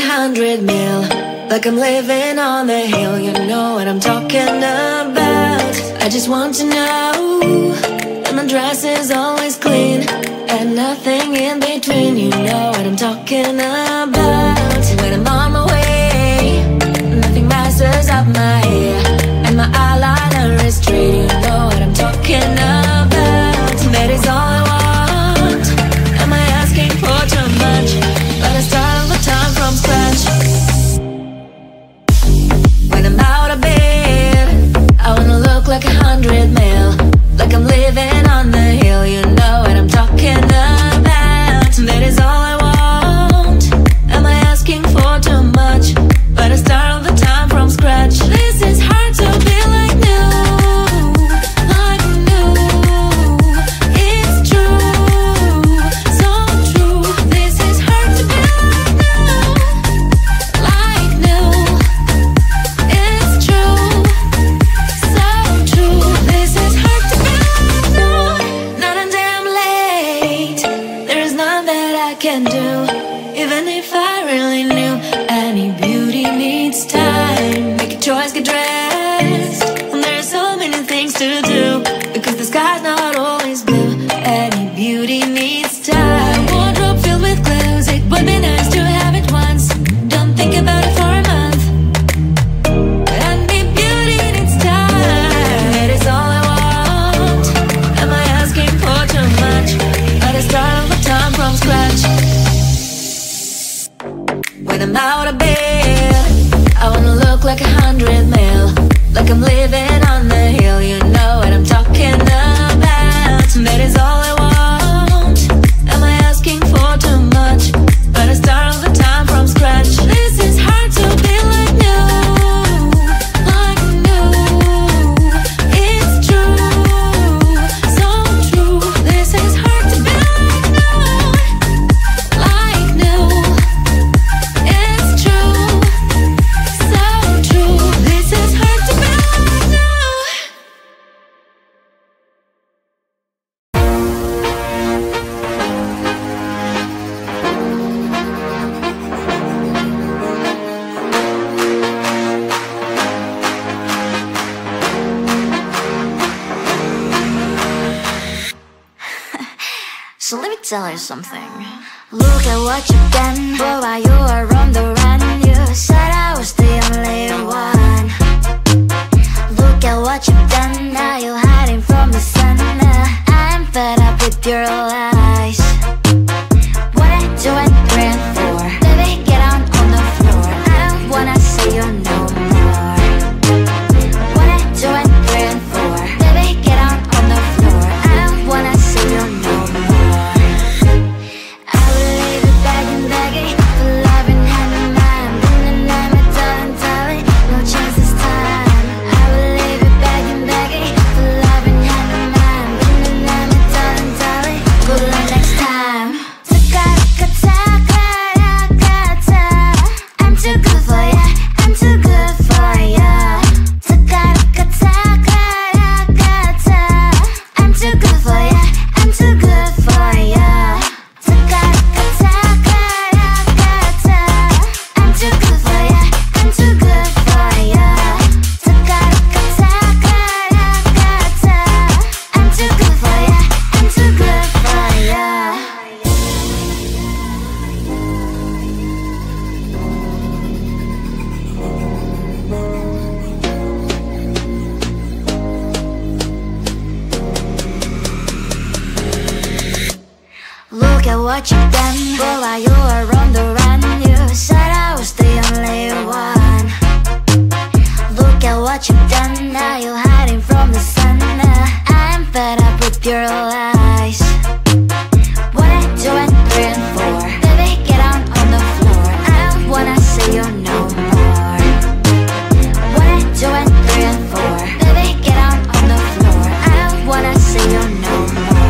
100 mil, like I'm living on the hill. You know what I'm talking about. I just want to know that my dress is always clean and nothing in between. You know what I'm talking about. When I'm on my way, nothing messes up my hair, and my eyeliner is straight. You know what I'm talking about. That is all I want. Am I asking for too much? But I start all the time from scratch. When I'm out of bed, I wanna look like 100 mil, like I'm living on the hill. You know what I'm talking about. That is all I want. Am I asking for too much? But I start all the time from scratch. This is hard to be like new, like new. It's true, so true. This is hard to be like new, it's true, so true. This is hard to be like new. Not until I'm late, there is none that I can do. Even if I really knew, any beauty needs time. Make a choice, get dressed, and there's so many things to do, because the sky's not always blue. Any beauty needs time. Wardrobe filled with clothes, it would be nice to have it once. Don't think about it for a month. Any beauty needs time. That is all I want. Am I asking for too much? But I start all the time from scratch. When I'm out of bed, I wanna look like 100 mil, like I'm living on the hill. You know what I'm talking about. That is all I want. Am I asking for too much? But I start all the time from scratch. This is hard to be like new, like new. It's true, so true. This is hard to be like new, like new. It's true, so true. This is hard to be like new. So let me tell you something. Look at what you've done. Boy, while you were on the run, you said I was the only one. Look at what you've done. Now you're hiding from the sun. I'm fed up with your lies. What I do and 3 and 4. Baby, get on the floor. I don't wanna see you no more. What I do and 3 and 4. Baby, get on the floor. I don't wanna see you no more. I will leave it begging, begging for love and hand in hand. And I'm a darling, darling, no chance this time. I will leave it begging, begging for love and hand in hand. And I'm a darling, darling, good luck next time. I'm too good for ya, I'm too good for ya. I'm too good for ya, I'm too good for ya. I'm too good for ya, I'm too good for ya. I'm too good for ya, I'm too good for ya. Look at what you've done. Boy, while you were on the run, you said I was the only one. Look at what you've done. Now you're hiding from the sun. I'm fed up with your lies. What I do and 3 and 4. Baby, get on the floor. I don't wanna see you no more. What I do and 3 and 4. Baby, get on the floor. I don't wanna see you no more.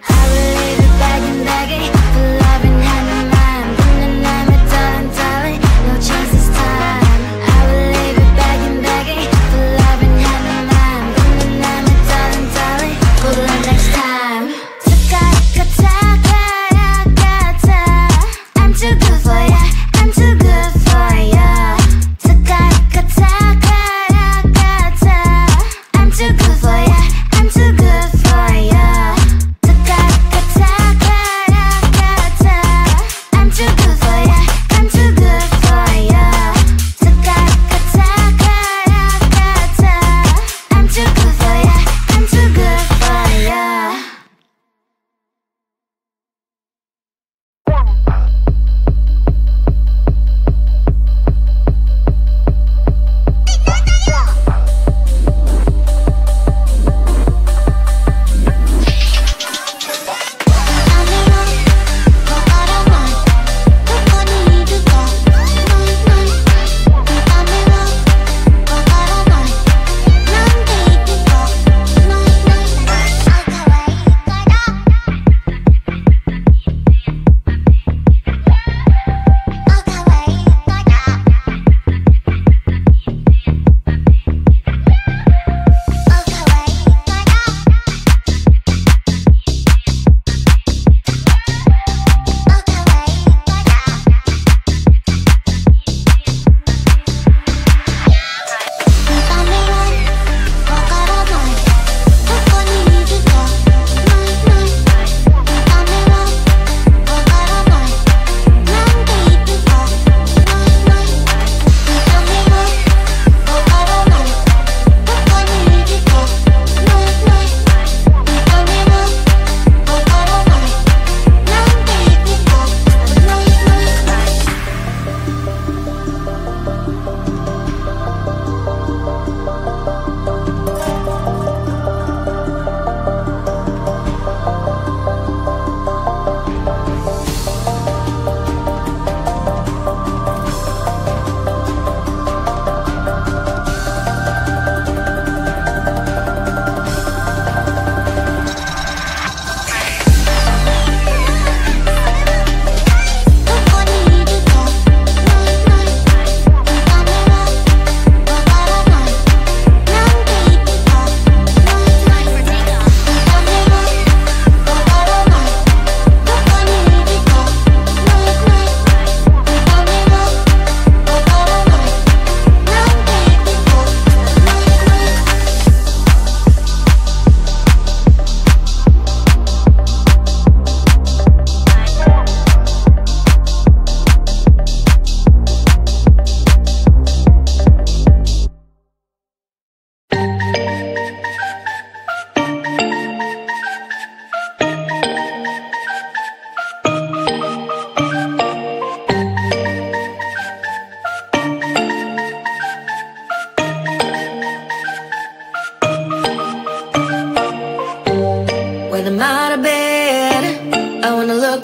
I will leave it begging, begging for love and hand in hand. And I'm a darling, darling, no chance this time. I will leave it begging, begging for love and hand in hand. And I'm a darling, darling, good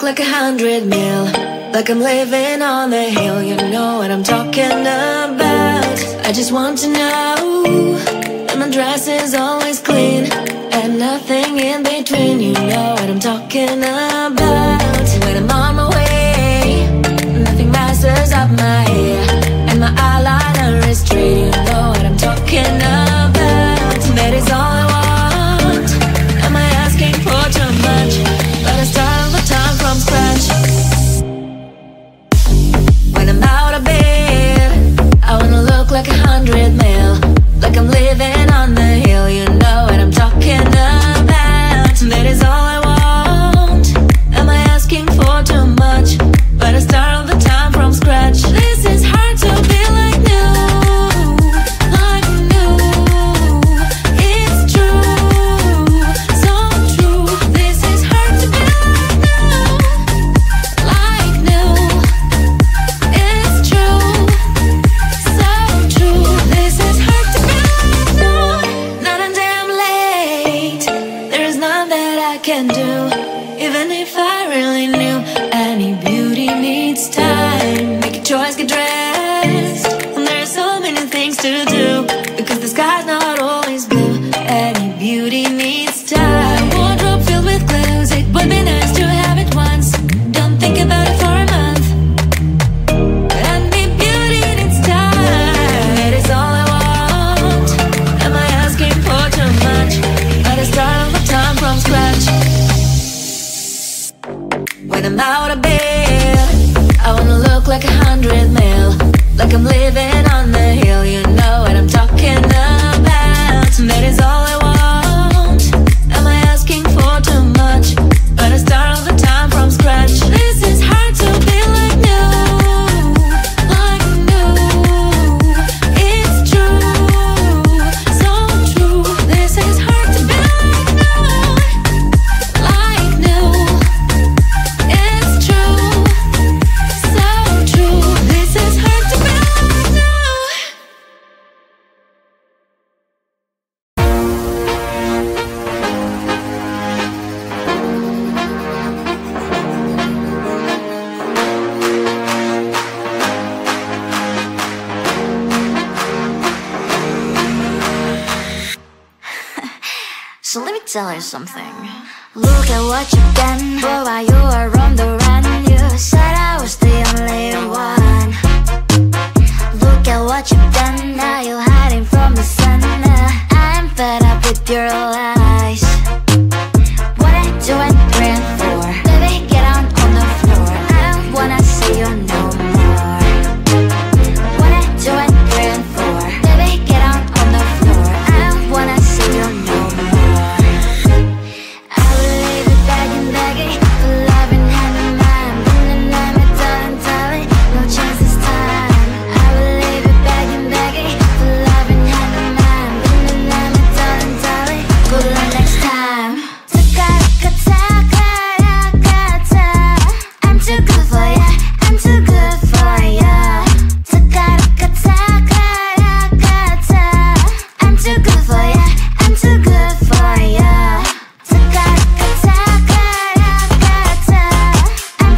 like 100 mil, like I'm living on the hill. You know what I'm talking about. I just want to know that my dress is always clean and nothing in between. You know what I'm talking about. When I'm on my way, nothing messes up my hair, and my eyeliner is straight. You know what I'm talking about. That is all I want. Am I asking for too much? But I start all the time from scratch. When I'm out of bed, I wanna look like 100 mil, like I'm living on the hill. You know what I'm talking about. That is all I want. Am I asking for too much? But I start all the time from scratch. This is hard to be like new, like new. It's true, so true. This is hard to be like new, it's true, so true. This is hard to be like new. Not until I'm late, there is none that I can do. Even if I really knew, any beauty needs time. Make a choice, get dressed, and there are so many things to do, because the sky's not always blue. Any beauty needs time. Wardrobe filled with clothes, it would be nice to have it once. Don't think about it for a month. Any beauty needs time. That is all I want. Am I asking for too much? But I start all the time from scratch. When I'm out of bed, I wanna look like 100 mil, like I'm living on the hill. You know what I'm talking about. That is all I want. Am I asking for too much? But I start all the time from scratch. This is hard to be like new, like new. It's true, so true. This is hard to be like new, like new. It's true, so true. This is hard to be like new. So let me tell you something. Look at what you've done, boy, while you were on the run. You said I was the only one. Look at what you've done, now you're hiding from the sun. I'm fed up with your lies. What I do and grand for, baby, get on the floor. I don't wanna see you no more. What I do and grand for, baby, get on the floor. I don't wanna see you no more. I will leave it begging, begging for love and hand in mine. But then I'm a darling, darling, no chance this time. I will leave it begging, begging for love and hand in mine. But then I'm a darling, darling, good luck next time. I'm too good for ya, I'm too good for ya. I'm too good for ya, I'm too good for ya. I'm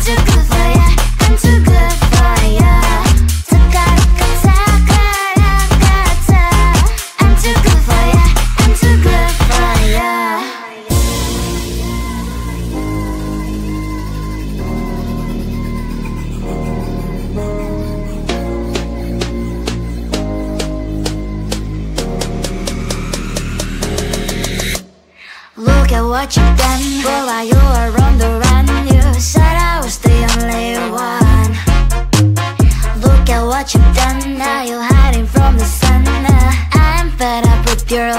too good for ya, I'm too good for ya. I'm too good for ya, I'm too good for ya. Look at what you've done, boy, while you were on the run. You said I was the only one. Look at what you've done, now you're hiding from the sun. I'm fed up with your